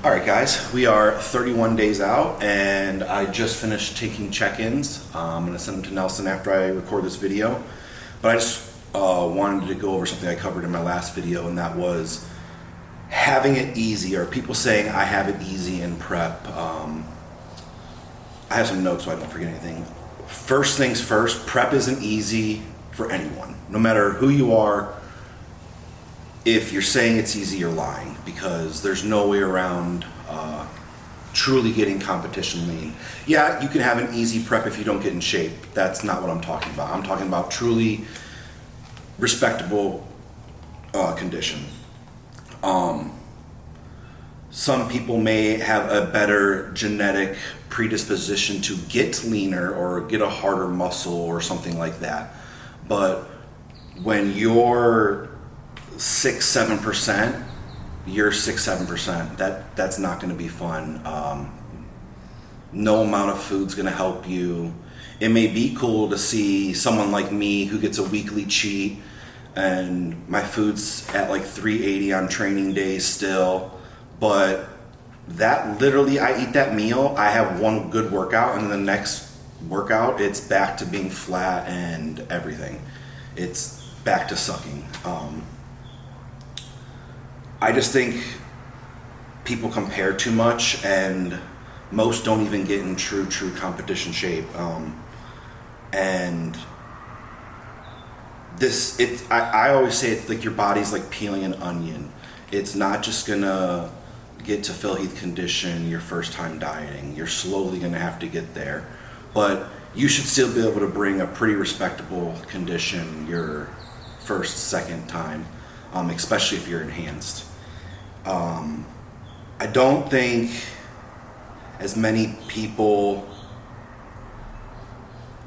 All right, guys, we are 31 days out, and I just finished taking check-ins. I'm going to send them to Nelson after I record this video. But I just wanted to go over something I covered in my last video, and that was having it easy, or people saying I have it easy in prep. I have some notes so I don't forget anything. First things first, prep isn't easy for anyone, no matter who you are. If you're saying it's easy, you're lying, because there's no way around truly getting competition lean. Yeah, you can have an easy prep if you don't get in shape. That's not what I'm talking about. I'm talking about truly respectable condition. Some people may have a better genetic predisposition to get leaner or get a harder muscle or something like that. But when you're 6-7%, you're 6-7%. That's not going to be fun. No amount of food's going to help you. It may be cool to see someone like me who gets a weekly cheat, and my food's at like 380 on training days still. But that literally, I eat that meal, I have one good workout, and the next workout, it's back to being flat and everything. It's back to sucking. I just think people compare too much, and most don't even get in true competition shape. And I always say it's like your body's like peeling an onion. It's not just gonna get to Phil Heath condition your first time dieting. You're slowly gonna have to get there, but you should still be able to bring a pretty respectable condition your second time, especially if you're enhanced. I don't think as many people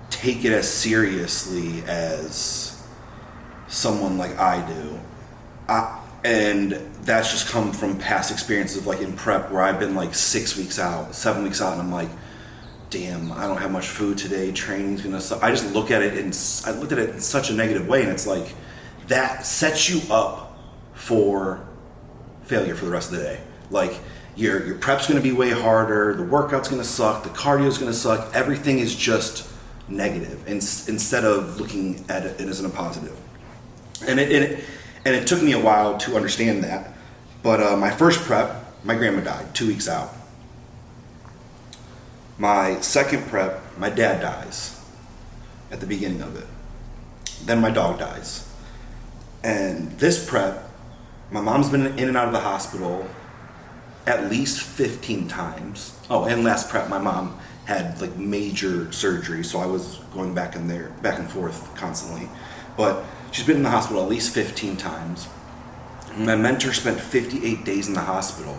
take it as seriously as someone like I do. And that's just come from past experiences of like in prep where I've been like 6 weeks out, 7 weeks out, and I'm like, damn, I don't have much food today, training's gonna suck. I just look at it I looked at it in such a negative way, and it's like, that sets you up for failure for the rest of the day. Like, your prep's gonna be way harder, the workout's gonna suck, the cardio's gonna suck, everything is just negative, instead of looking at it as a positive. And it took me a while to understand that. But my first prep, my grandma died 2 weeks out. My second prep, my dad dies at the beginning of it. Then my dog dies. And this prep, my mom's been in and out of the hospital at least 15 times. Oh, and last prep, my mom had like major surgery, so I was going back and forth constantly. But she's been in the hospital at least 15 times. My mentor spent 58 days in the hospital.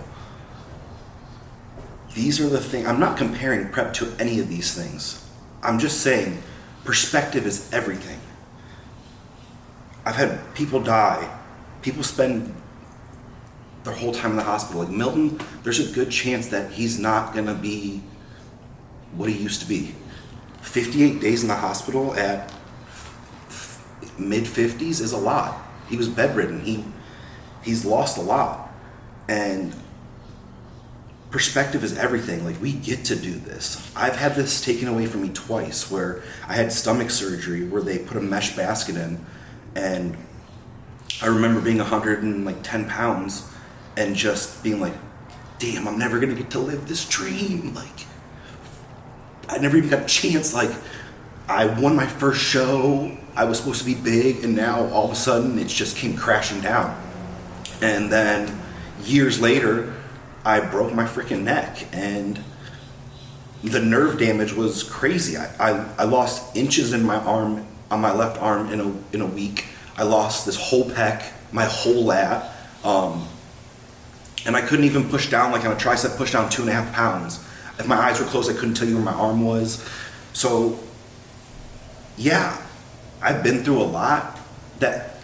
These are the things, I'm not comparing prep to any of these things. I'm just saying perspective is everything. I've had people die. People spend their whole time in the hospital. Like Milton, there's a good chance that he's not gonna be what he used to be. 58 days in the hospital at mid-50s is a lot. He was bedridden. He's lost a lot. And perspective is everything. Like, we get to do this. I've had this taken away from me twice, where I had stomach surgery where they put a mesh basket in, and I remember being 110 pounds and just being like, damn, I'm never gonna get to live this dream. Like, I never even got a chance. Like, I won my first show, I was supposed to be big, and now all of a sudden it just came crashing down. And then years later, I broke my freaking neck, and the nerve damage was crazy. I lost inches in my arm, on my left arm in a week. I lost this whole pec, my whole lat, and I couldn't even push down, like on a tricep, push down 2.5 pounds. If my eyes were closed, I couldn't tell you where my arm was. So yeah, I've been through a lot that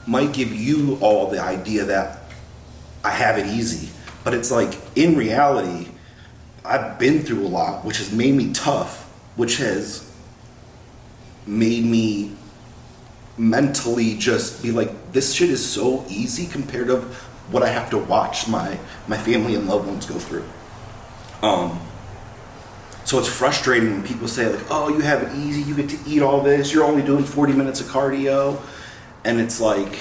might give you all the idea that I have it easy. But it's like, in reality, I've been through a lot, which has made me tough, which has made me mentally just be like, this shit is so easy compared to what I have to watch my family and loved ones go through. So it's frustrating when people say like, oh, you have it easy, you get to eat all this, you're only doing 40 minutes of cardio. And it's like,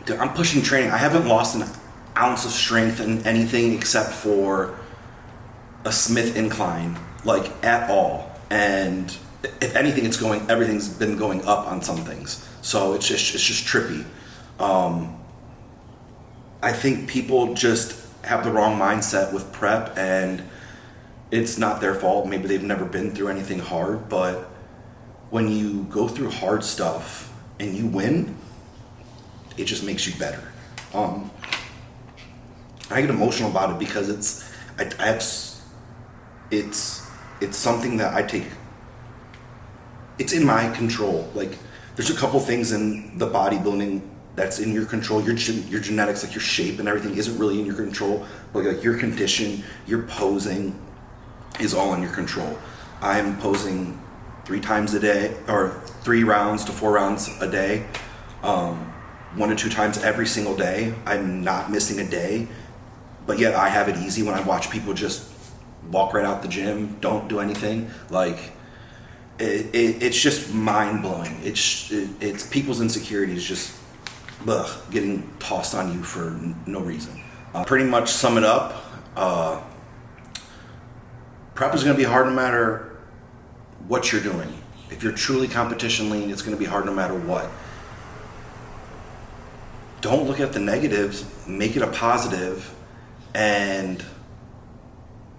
dude, I'm pushing training. I haven't lost an ounce of strength in anything except for a Smith incline, like at all. And if anything, everything's been going up on some things. So it's just trippy. I think people just have the wrong mindset with prep, and it's not their fault. Maybe they've never been through anything hard, but when you go through hard stuff and you win, it just makes you better. I get emotional about it because it's something that I take. It's in my control. Like, there's a couple things in the bodybuilding that's in your control. Your genetics, like your shape and everything, isn't really in your control. But like your condition, your posing is all in your control. I'm posing 3 times a day, or 3 rounds to 4 rounds a day, 1 to 2 times every single day. I'm not missing a day, but yet I have it easy when I watch people just walk right out the gym, don't do anything. Like, it's just mind blowing. It's people's insecurities just getting tossed on you for no reason. Pretty much sum it up. Prep is going to be hard no matter what you're doing. If you're truly competition lean, it's going to be hard no matter what. Don't look at the negatives, make it a positive, and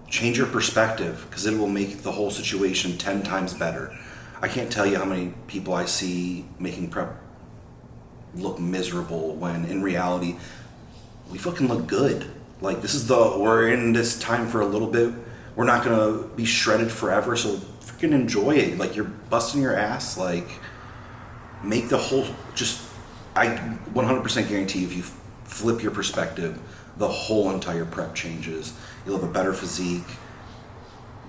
change your perspective, because it will make the whole situation 10 times better. I can't tell you how many people I see making prep look miserable when in reality, we fucking look good. Like, we're in this time for a little bit. We're not gonna be shredded forever, so freaking enjoy it. Like, you're busting your ass. Like, make the whole, I 100% guarantee if you flip your perspective, the whole entire prep changes. You'll have a better physique,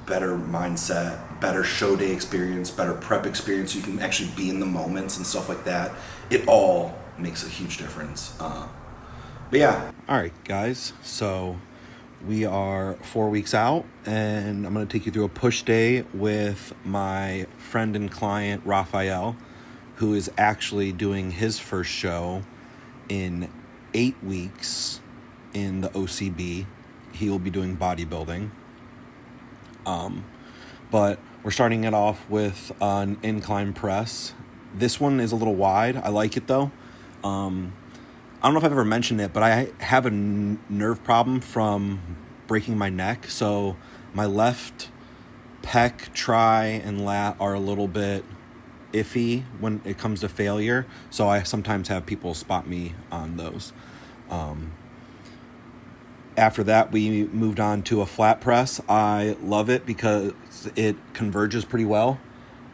better mindset, better show day experience, better prep experience, so you can actually be in the moments and stuff like that. It all makes a huge difference. But yeah. All right, guys. So we are 4 weeks out, and I'm going to take you through a push day with my friend and client, Raphael, who is actually doing his first show in 8 weeks in the OCB. He will be doing bodybuilding. But we're starting it off with an incline press. This one is a little wide. I like it though. I don't know if I've ever mentioned it, but I have a nerve problem from breaking my neck. So my left pec, tri, and lat are a little bit iffy when it comes to failure. So I sometimes have people spot me on those. After that, we moved on to a flat press. I love it because it converges pretty well.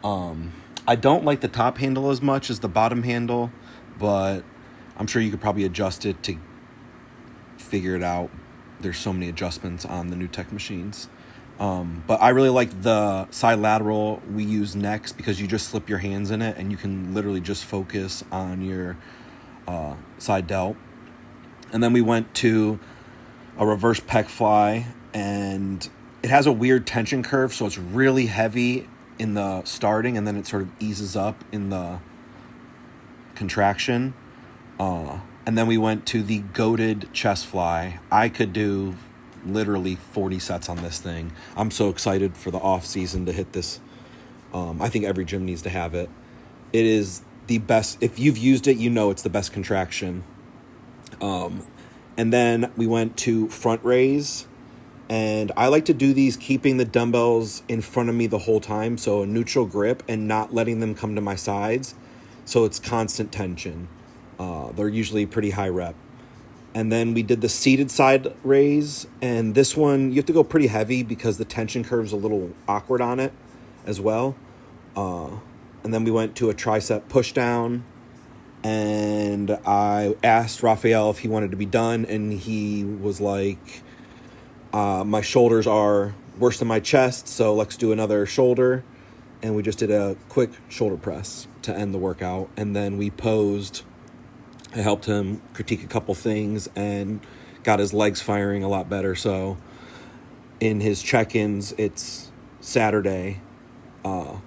I don't like the top handle as much as the bottom handle, but I'm sure you could probably adjust it to figure it out. There's so many adjustments on the new tech machines. But I really like the side lateral we use next because you just slip your hands in it and you can literally just focus on your side delt. And then we went to a reverse pec fly, and it has a weird tension curve, so it's really heavy in the starting, and then it sort of eases up in the contraction. And then we went to the goated chest fly. I could do literally 40 sets on this thing. I'm so excited for the off season to hit this. I think every gym needs to have it. It is the best. If you've used it, you know it's the best contraction. And then we went to front raise, and I like to do these keeping the dumbbells in front of me the whole time, so a neutral grip and not letting them come to my sides, so it's constant tension. They're usually pretty high rep. And then we did the seated side raise, and this one you have to go pretty heavy because the tension curve's a little awkward on it as well. And then we went to a tricep push down, and I asked Raphael if he wanted to be done, and he was like, my shoulders are worse than my chest, so let's do another shoulder. And we just did a quick shoulder press to end the workout, and then we posed I helped him critique a couple things and got his legs firing a lot better. So in his check-ins, it's Saturday. A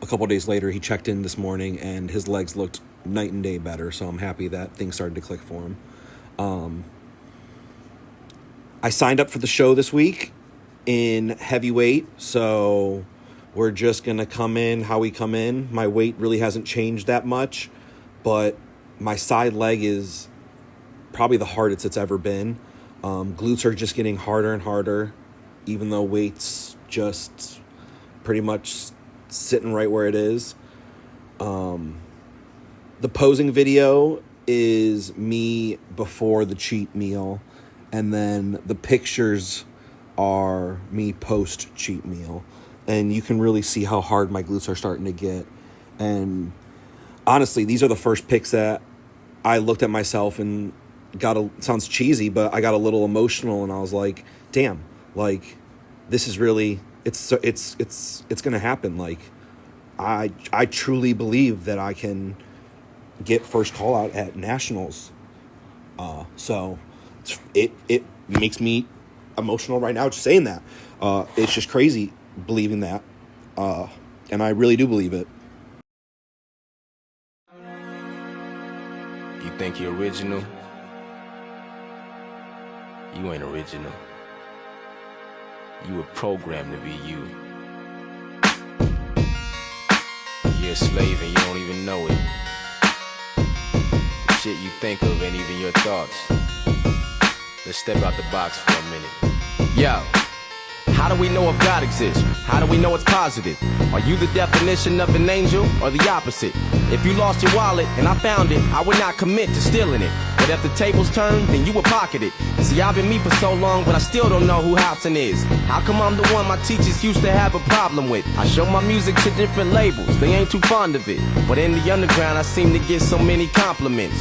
couple days later, he checked in this morning and his legs looked night and day better. So I'm happy that things started to click for him. I signed up for the show this week in heavyweight, so we're just going to come in how we come in. My weight really hasn't changed that much, but my side leg is probably the hardest it's ever been. Glutes are just getting harder and harder, even though weight's just pretty much sitting right where it is. The posing video is me before the cheat meal, and then the pictures are me post cheat meal. And you can really see how hard my glutes are starting to get. And honestly, these are the first pics that I looked at myself and sounds cheesy, but I got a little emotional, and I was like, damn, like, this is really, it's going to happen. Like, I truly believe that I can get first call out at nationals. So it makes me emotional right now just saying that. It's just crazy believing that. And I really do believe it. You think you're original? You ain't original. You were programmed to be you. You're a slave and you don't even know it. The shit you think of ain't even your thoughts. Let's step out the box for a minute. Yo, how do we know if God exists? How do we know it's positive? Are you the definition of an angel or the opposite? If you lost your wallet and I found it, I would not commit to stealing it. But if the tables turn, then you would pocket it. See, I've been me for so long, but I still don't know who Hobson is. How come I'm the one my teachers used to have a problem with? I show my music to different labels, they ain't too fond of it. But in the underground, I seem to get so many compliments.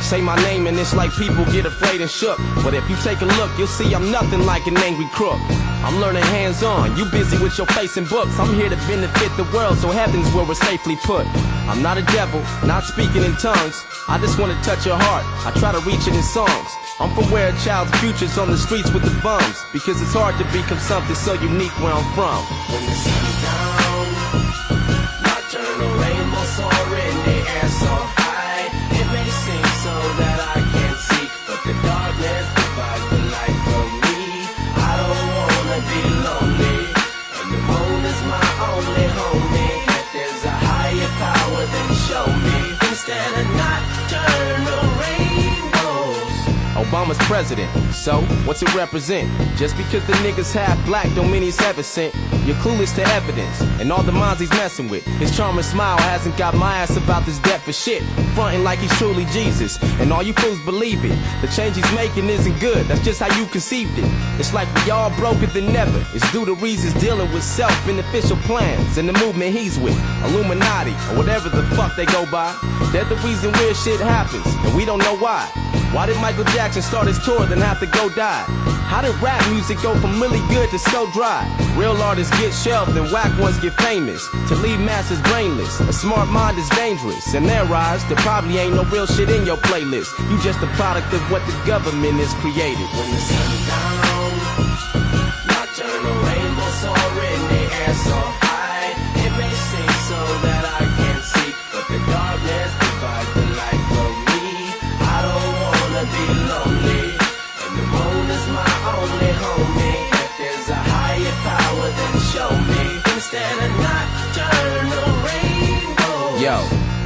Say my name and it's like people get afraid and shook. But if you take a look, you'll see I'm nothing like an angry crook. I'm learning hands-on, you busy with your face and books. I'm here to benefit the world, so heaven's where we're safely put. I'm not a devil, not speaking in tongues. I just want to touch your heart, I try to reach it in songs. I'm from where a child's future's on the streets with the bums, because it's hard to become something so unique where I'm from. When the sun's down, nocturnal rainbow soaring in the air so high. It may seem so that I can't see, but the darkness divides the light from me. I don't wanna be lonely, and the moon is my only homie. If there's a higher power, then show me, instead of nocturnal rainbows. Obama's president, so what's it represent? Just because the niggas half black don't mean he's heaven sent. You're clueless to evidence, and all the minds he's messing with. His charming smile hasn't got my ass about this death for shit. Frontin' like he's truly Jesus, and all you fools believe it. The change he's making isn't good, that's just how you conceived it. It's like we all broker than ever. It's due to reasons dealing with self-beneficial plans and the movement he's with. Illuminati, or whatever the fuck they go by. They're the reason weird shit happens, and we don't know why. Why did Michael Jackson start his tour then have to go die? How did rap music go from really good to so dry? Real artists get shelved and whack ones get famous. To leave masses brainless, a smart mind is dangerous. In their eyes, there probably ain't no real shit in your playlist. You just a product of what the government has created. When the sun's down, nocturnal rainbow soaring in the air so high. It may seem so that I can't see, but the darkness divides the light from me. I don't wanna be lonely, and the moon is my only homie. If there's a higher power, then show me, instead of nocturnal rainbows. Yo,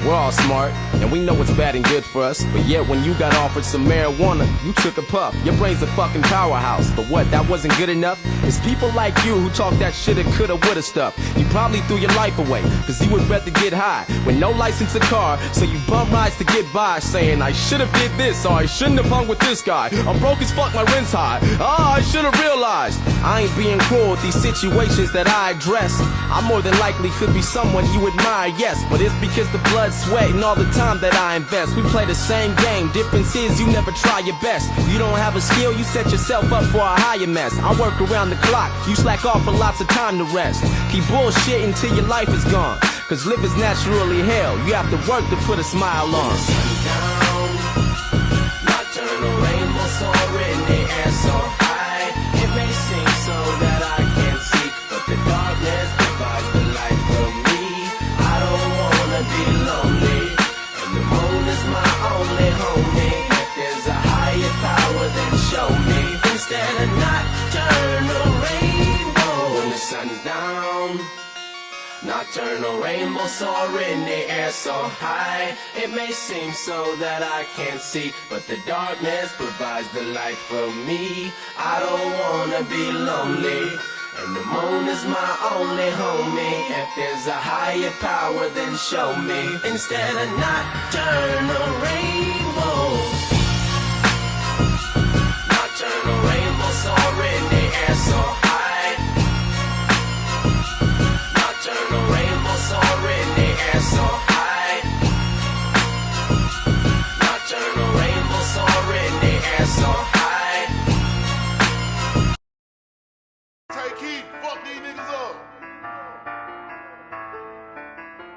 we're all smart, and we know what's bad and good for us. But yet when you got offered some marijuana, you took a puff. Your brain's a fucking powerhouse. But what, that wasn't good enough? It's people like you who talk that shoulda, coulda, woulda stuff. You probably threw your life away, cause you would rather get high with no license to car. So you bum rides to get by, saying I should've did this, or I shouldn't have hung with this guy. I'm broke as fuck, my rent's high. I should've realized. I ain't being cruel with these situations that I address. I more than likely could be someone you admire, yes. But it's because the blood, sweat, and all the time that I invest. We play the same game, difference is you never try your best. You don't have a skill, you set yourself up for a higher mess. I work around the clock, you slack off for lots of time to rest. Keep bullshit until your life is gone, cause living's naturally hell. You have to work to put a smile on. When the sun's down, instead of nocturnal rainbow. When the sun's down, nocturnal rainbow soar in the air so high. It may seem so that I can't see, but the darkness provides the light for me. I don't wanna be lonely, and the moon is my only homie. If there's a higher power, then show me. Instead of nocturnal rainbows, nocturnal rainbows soar in the air so high. Nocturnal rainbows soar in the air so high. Nocturnal rainbows soar in the air so high. Take heat, fuck these niggas up.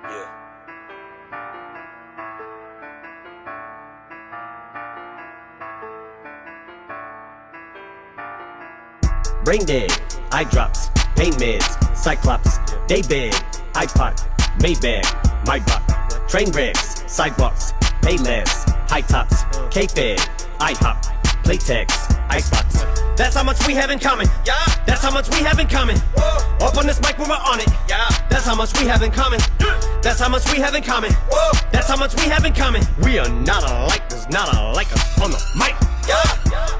Yeah. Brain dead, eye drops, pain meds, cyclops, day bed, iPod, Maybach, my buck, train wrecks, sidewalks, pay less, high tops, K-Fed, IHOP, Playtex, icebox. That's how much we have in common. Yeah. That's how much we have in common. Whoa. Up on this mic when we're on it. Yeah. That's how much we have in common. That's how much we have in common. Whoa. That's how much we have in common. We are not alike. There's not alike us on the mic. Yeah.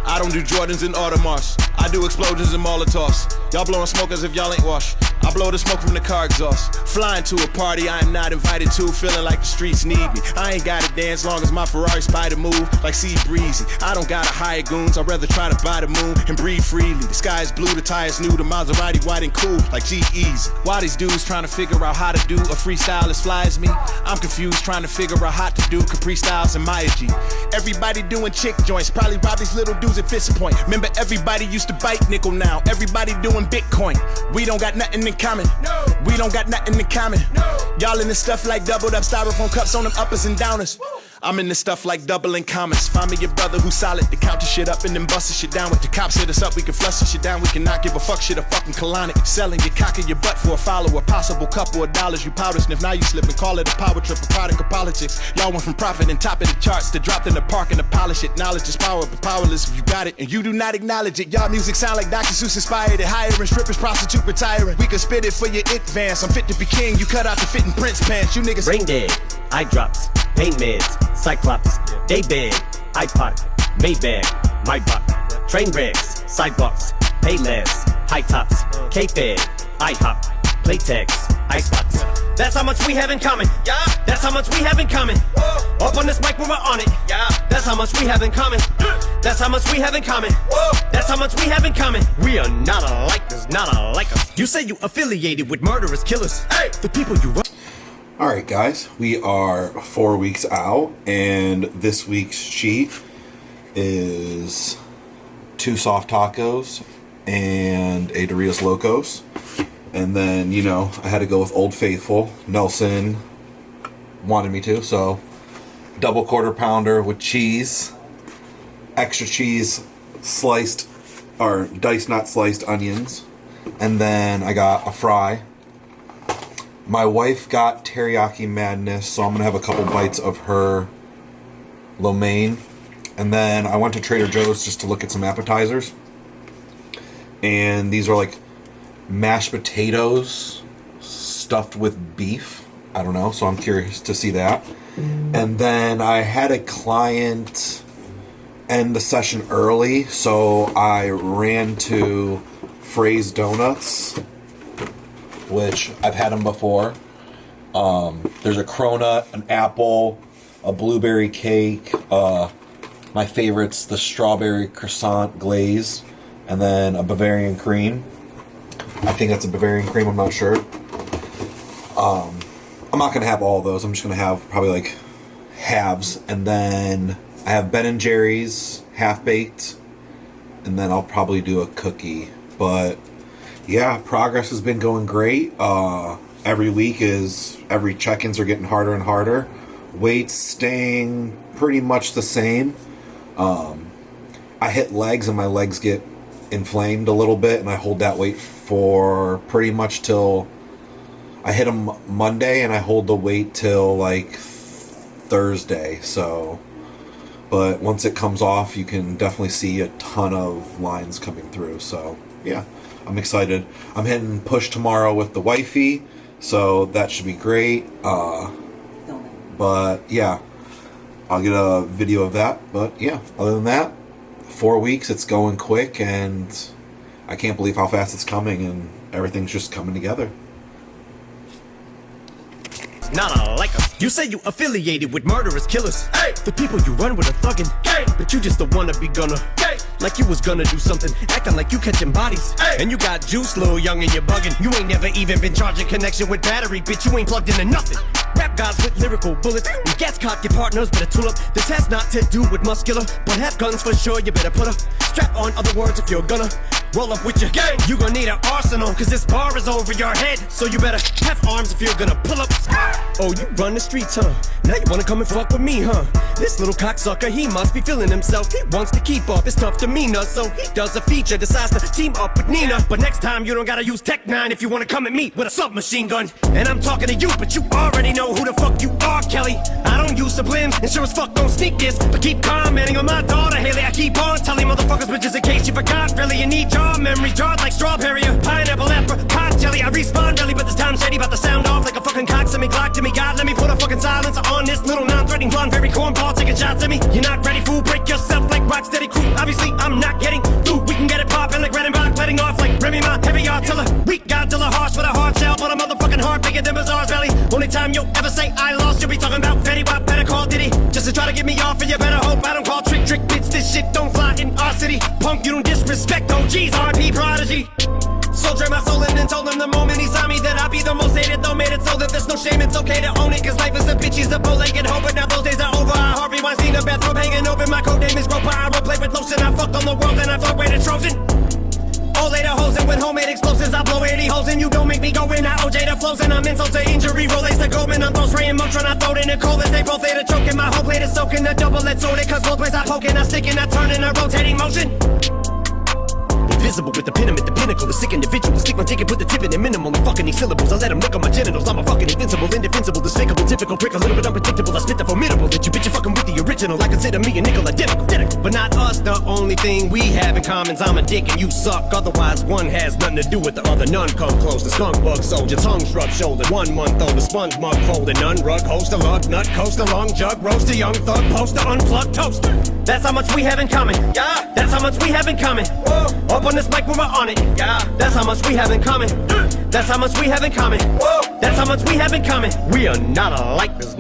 I don't do Jordans and Audemars. I do explosions and Molotovs. Y'all blowing smoke as if y'all ain't washed. I blow the smoke from the car exhaust. Flying to a party I am not invited to, feeling like the streets need me. I ain't gotta dance long as my Ferrari spider move like Sea Breezy. I don't gotta hire goons, I'd rather try to buy the moon and breathe freely. The sky is blue, the tires new, the Maserati white and cool like G-Eazy. Why these dudes trying to figure out how to do a freestyle as fly as me? I'm confused trying to figure out how to do Capri Styles and Maya G. Everybody doing chick joints, probably rob these little dudes at Fist Point. Remember everybody used to bite nickel, now everybody doing Bitcoin. We don't got nothing in common. No. We don't got nothing in common. No. Y'all in this stuff like doubled up styrofoam cups on them uppers and downers. Woo. I'm in this stuff like doubling commas. Find me your brother who's solid to count the shit up and then bust the shit down. With the cops hit us up, we can flush the shit down. We cannot give a fuck shit a fucking colonic. Selling your cock in your butt for a follower. Possible couple of dollars you powder sniff. Now you slip and call it a power trip, a product of politics. Y'all went from profit and top of the charts to dropped in the park and to polish it. Knowledge is power, but powerless if you got it and you do not acknowledge it. Y'all music sound like Dr. Seuss inspired it. Hiring strippers, prostitute retiring. We can spit it for your advance. I'm fit to be king. You cut out the fitting Prince pants. You niggas brain dead, eye drops, pain meds, cyclops, day bed, iPod, Maybach, my buck, train wrecks, sidewalks, pay less, high tops, K-Fed, IHOP, Playtex, icebox. That's how much we have in common. Yeah. That's how much we have in common. Whoa. Up on this mic when we're on it. Yeah. That's how much we have in common. That's how much we have in common. Whoa. That's how much we have in common. We are not alike. There's not alike us. You say you affiliated with murderous killers. Hey, the people you run. All right, guys, we are 4 weeks out, and this week's cheat is 2 soft tacos and a Doritos Locos. And then, you know, I had to go with Old Faithful. Nelson wanted me to, so double quarter pounder with cheese, extra cheese, sliced, or diced, not sliced onions. And then I got a fry. My wife got teriyaki madness, so I'm going to have a couple bites of her lo mein. And then I went to Trader Joe's just to look at some appetizers. And these are like mashed potatoes stuffed with beef. I don't know, so I'm curious to see that. And then I had a client end the session early, so I ran to Fray's Donuts, which I've had them before. There's a cronut, an apple, a blueberry cake, my favorites, the strawberry croissant glaze, and then a Bavarian cream. I think that's a Bavarian cream, I'm not sure. I'm not going to have all of those. I'm just going to have probably like halves. And then I have Ben & Jerry's half-baked. And then I'll probably do a cookie. But yeah, progress has been going great. Every week every check-ins are getting harder and harder. Weights staying pretty much the same. I hit legs and my legs get inflamed a little bit, and I hold that weight for pretty much till I hit them Monday, and I hold the weight till like Thursday. So but once it comes off, you can definitely see a ton of lines coming through. So yeah, I'm excited. I'm hitting push tomorrow with the wifey, so that should be great. But yeah, I'll get a video of that. But yeah, other than that, 4 weeks, it's going quick, and I can't believe how fast it's coming, and everything's just coming together. Not like us. You say you affiliated with murderous killers. Hey, the people you run with are thuggin'. Hey, but you just don't wanna be gunner. Hey, like you was gonna do something, acting like you catching bodies. Hey, and you got juice, little young, and you're bugging. You ain't never even been charging connection with battery, bitch. You ain't plugged into nothing. Rap gods with lyrical bullets. When gas cock, your partners better tool up. This has not to do with muscular, but have guns for sure. You better put a strap on. Other words, if you're gonna roll up with your gang, you gonna need an arsenal, cause this bar is over your head. So you better have arms if you're gonna pull up. Oh, you run the streets, huh? Now you wanna come and fuck with me, huh? This little cocksucker, he must be feeling himself. He wants to keep up his tough demeanor, so he does a feature, decides to team up with Nina. But next time you don't gotta use Tech 9 if you wanna come at me with a submachine gun. And I'm talking to you, but you already know who the fuck you are, Kelly. I don't use sublims, and sure as fuck don't sneak this, but keep commenting on my daughter, Haley. I keep on telling motherfuckers, but just in case you forgot, really, you need your memory jarred like strawberry or pineapple, apricot jelly. I respawn really, but this time shady, about to sound off like a fucking cock. Send me Glock to me, God, let me put a fucking silencer on this little non-threatening blonde, very cornball taking shots at me. You're not ready, fool, break yourself like Rocksteady crew. Obviously, I'm not getting through. We can get it poppin' like Redenbach, letting off like Remy Ma, heavy artiller. Weak Godzilla, harsh with a hard shell, but a motherfucking heart bigger than Bazaar's belly. Only time you'll ever say I lost, you'll be talking about Fetty Wap, better call Diddy. Just to try to get me off, and you better hope I don't call trick, bitch. This shit don't fly in our city. Punk, you don't disrespect OGs, RP Prodigy. Soldier my soul in and told him the moment he saw me that I'd be the most hated, though made it so that there's no shame, it's okay to own it, cause life is a bitch, he's a bow-legged hoe, but now those days are over. I Harvey Weinstein, a bathrobe hanging open, my code name is Groper, I roleplay with lotion, I fucked on the world and I float with a Trojan. All later hoes and with homemade explosives, I blow 80 holes and you don't make me go in. I OJ the flows and I'm insult to injury, relates to Goldman, I'm throw spraying Motron, I throw it in the cold as they both later choking. My whole plate is soaking, the double-edged sword, cause both ways I poke and I stick and I turn in a rotating motion. Invisible with the pin, I'm at the pinnacle, a sick individual. Stick my ticket, put the tip in it, minimal, and fucking these syllables. I let them look on my genitals. I'm a fucking invincible, indefensible, despicable, difficult prick, a little bit unpredictable. I spit the formidable that you bitch, you fucking with the original. I consider me a nickel, identical. But not us, the only thing we have in common's I'm a dick and you suck. Otherwise, one has nothing to do with the other. None come close. The skunk bug soldier, tongue shrub shoulder. 1 month old, the sponge mug folded. None rug, host a lug, nut, coast a long jug, roast a young thug, poster, unplugged toaster. That's how much we have in common. Yeah, that's how much we have in common. Whoa. Up on this mic when we're on it. Yeah, that's how much we have in common. That's how much we have in common. Whoa, that's how much we have in common. We are not alike.